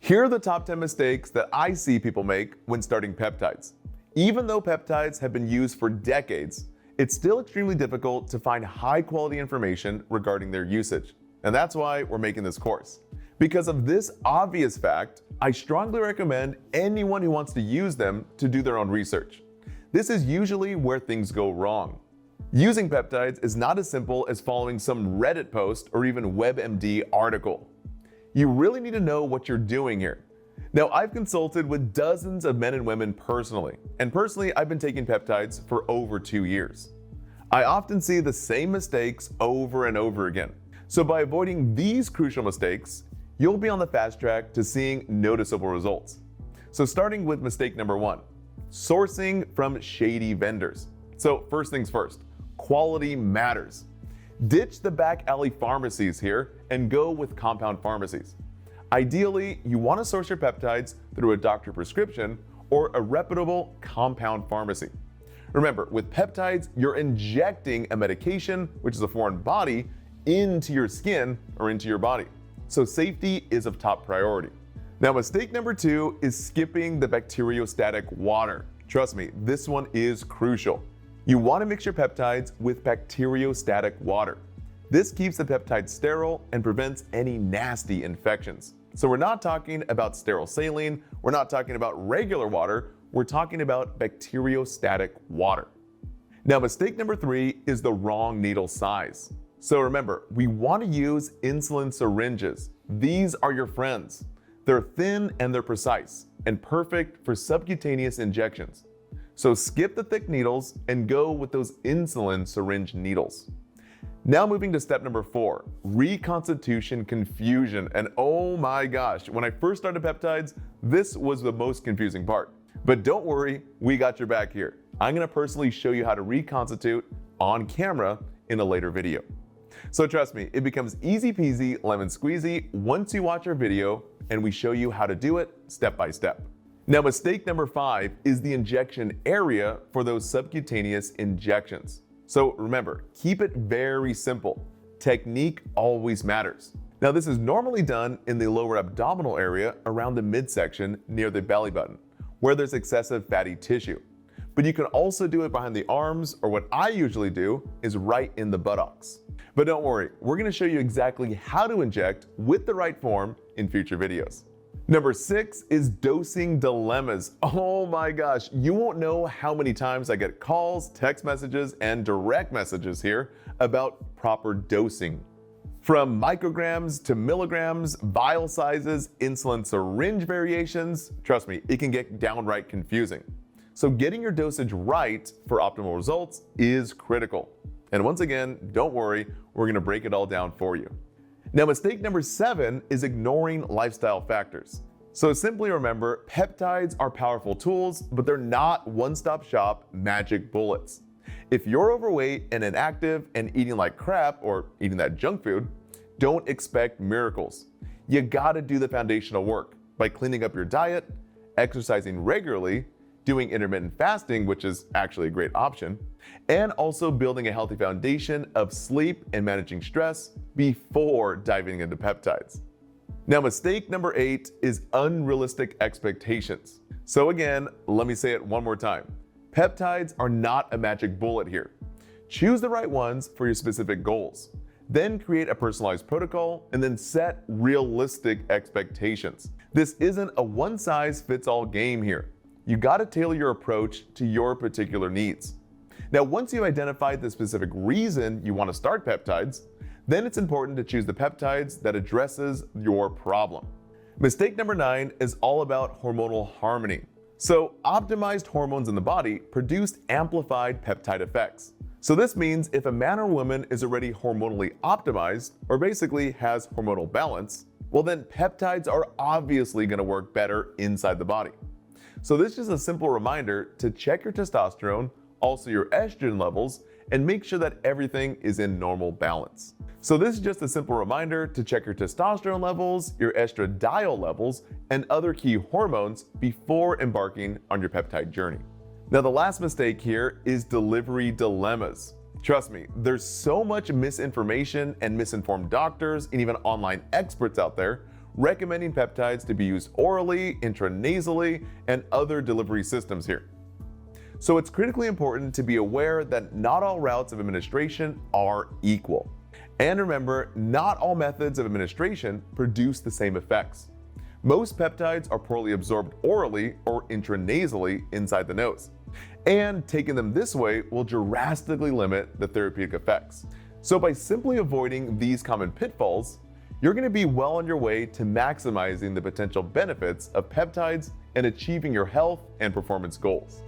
Here are the top 10 mistakes that I see people make when starting peptides. Even though peptides have been used for decades, it's still extremely difficult to find high-quality information regarding their usage. And that's why we're making this course. Because of this obvious fact, I strongly recommend anyone who wants to use them to do their own research. This is usually where things go wrong. Using peptides is not as simple as following some Reddit post or even WebMD article. You really need to know what you're doing here. Now, I've consulted with dozens of men and women personally, and personally, I've been taking peptides for over 2 years. I often see the same mistakes over and over again. So by avoiding these crucial mistakes, you'll be on the fast track to seeing noticeable results. So starting with mistake number 1, sourcing from shady vendors. So first things first, quality matters. Ditch the back alley pharmacies here and go with compound pharmacies. Ideally, you want to source your peptides through a doctor prescription or a reputable compound pharmacy. Remember, with peptides, you're injecting a medication, which is a foreign body, into your skin or into your body. So safety is of top priority. Now, mistake number 2 is skipping the bacteriostatic water. Trust me, this one is crucial. You want to mix your peptides with bacteriostatic water. This keeps the peptide sterile and prevents any nasty infections. So we're not talking about sterile saline, we're not talking about regular water, we're talking about bacteriostatic water. Now, mistake number 3 is the wrong needle size. So remember, we want to use insulin syringes. These are your friends. They're thin and they're precise and perfect for subcutaneous injections. So skip the thick needles and go with those insulin syringe needles. Now moving to step number 4, reconstitution confusion. And oh my gosh, when I first started peptides, this was the most confusing part. But don't worry, we got your back here. I'm going to personally show you how to reconstitute on camera in a later video. So trust me, it becomes easy peasy lemon squeezy once you watch our video and we show you how to do it step by step. Now, mistake number 5 is the injection area for those subcutaneous injections. So remember, keep it very simple. Technique always matters. Now, this is normally done in the lower abdominal area around the midsection near the belly button, where there's excessive fatty tissue. But you can also do it behind the arms, or what I usually do is right in the buttocks. But don't worry, we're going to show you exactly how to inject with the right form in future videos. Number 6 is dosing dilemmas. Oh my gosh, you won't know how many times I get calls, text messages, and direct messages here about proper dosing. From micrograms to milligrams, vial sizes, insulin syringe variations, trust me, it can get downright confusing. So getting your dosage right for optimal results is critical. And once again, don't worry, we're going to break it all down for you. Now, mistake number 7 is ignoring lifestyle factors. So simply remember, peptides are powerful tools, but they're not one-stop shop magic bullets. If you're overweight and inactive and eating like crap or eating that junk food, don't expect miracles. You gotta do the foundational work by cleaning up your diet, exercising regularly, doing intermittent fasting, which is actually a great option, and also building a healthy foundation of sleep and managing stress before diving into peptides. Now, mistake number 8 is unrealistic expectations. So again, let me say it one more time. Peptides are not a magic bullet here. Choose the right ones for your specific goals. Then create a personalized protocol and then set realistic expectations. This isn't a one-size-fits-all game here. You gotta tailor your approach to your particular needs. Now, once you've identified the specific reason you want to start peptides, then it's important to choose the peptides that addresses your problem. Mistake number 9 is all about hormonal harmony. So optimized hormones in the body produce amplified peptide effects. So this means if a man or woman is already hormonally optimized, or basically has hormonal balance, well then peptides are obviously going to work better inside the body. So this is a simple reminder to check your testosterone, also your estrogen levels, and make sure that everything is in normal balance. So this is just a simple reminder to check your testosterone levels, your estradiol levels, and other key hormones before embarking on your peptide journey. Now, the last mistake here is delivery dilemmas. Trust me, there's so much misinformation and misinformed doctors and even online experts out there recommending peptides to be used orally, intranasally, and other delivery systems here. So it's critically important to be aware that not all routes of administration are equal. And remember, not all methods of administration produce the same effects. Most peptides are poorly absorbed orally or intranasally inside the nose, and taking them this way will drastically limit the therapeutic effects. So by simply avoiding these common pitfalls, you're going to be well on your way to maximizing the potential benefits of peptides and achieving your health and performance goals.